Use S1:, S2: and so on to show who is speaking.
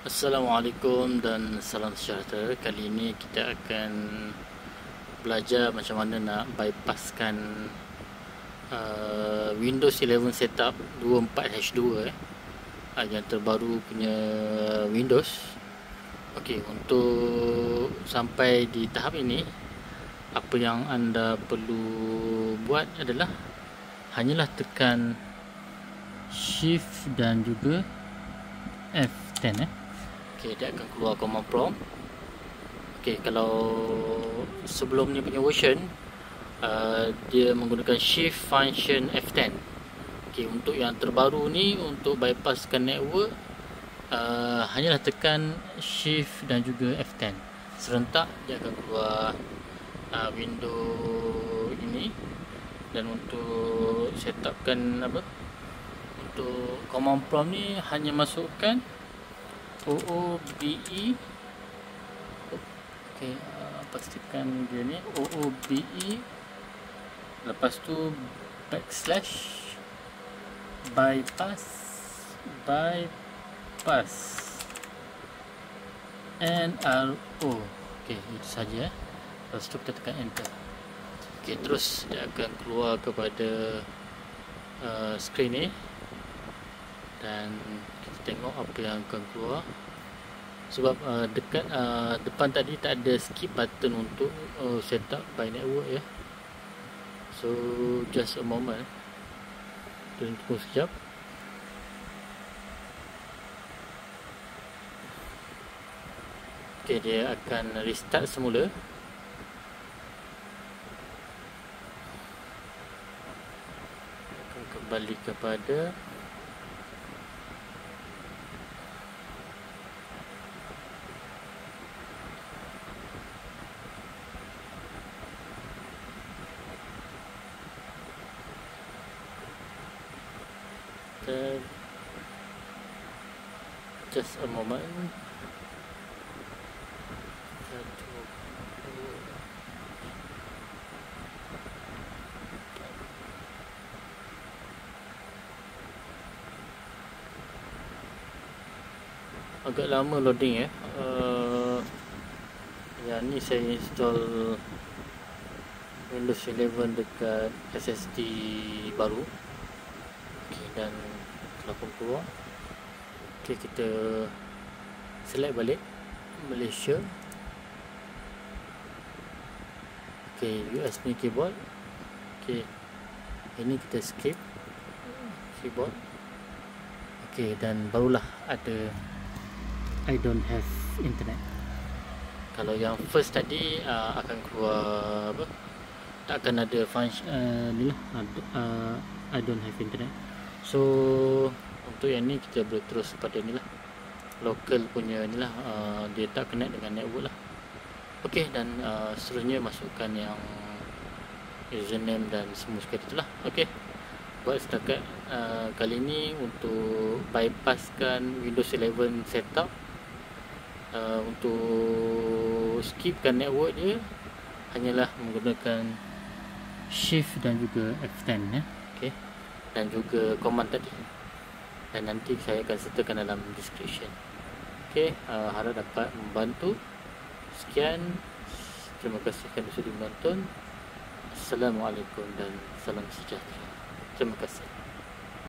S1: Assalamualaikum dan salam sejahtera. Kali ini kita akan belajar macam mana nak bypasskan Windows 11 setup 24H2 yang terbaru punya Windows. Okey, untuk sampai di tahap ini, apa yang anda perlu buat adalah hanyalah tekan Shift dan juga F10 Okey, dia akan keluar command prompt. Okey, kalau sebelum ni punya version dia menggunakan shift function F10. Okey, untuk yang terbaru ni, untuk bypasskan network, hanyalah tekan shift dan juga F10 serentak, dia akan keluar window ini. Dan untuk setupkan untuk command prompt ni, hanya masukkan OOBE. Okey, pastikan dia ni OOBE, lepas tu backslash bypass NRO. Okey, itu saja. Lepas tu kita tekan enter. Okey, terus dia akan keluar kepada skrin ni, dan kita tengok apa yang akan keluar. Sebab dekat depan tadi tak ada skip button untuk setup by network ya. So just a moment, tunggu sekejap. Okay, dia akan restart semula. Akan kembali kepada just a moment. Agak lama loading ya. Yang ni saya install Windows 11 dekat SSD baru. Okay, dan telah pun keluar. Okay, kita select balik Malaysia. Okay, USB keyboard. Okay, ini kita skip keyboard. Okay, dan barulah ada I don't have internet. Kalau yang first tadi akan keluar tak akan ada function ni lah, I don't have internet. So untuk yang ni kita boleh terus pada ni lah, local punya ni lah, dia tak connect dengan network lah. Okey, dan seterusnya masukkan yang username dan semua sekali tu lah. Okey, buat setakat kali ni untuk bypasskan Windows 11 setup, untuk skipkan network dia hanyalah menggunakan shift dan juga F10 ya. Okey, dan juga command tadi, dan nanti saya akan sertakan dalam description. Okey, harap dapat membantu. Sekian, terima kasih kerana sudah menonton. Assalamualaikum dan salam sejahtera. Terima kasih.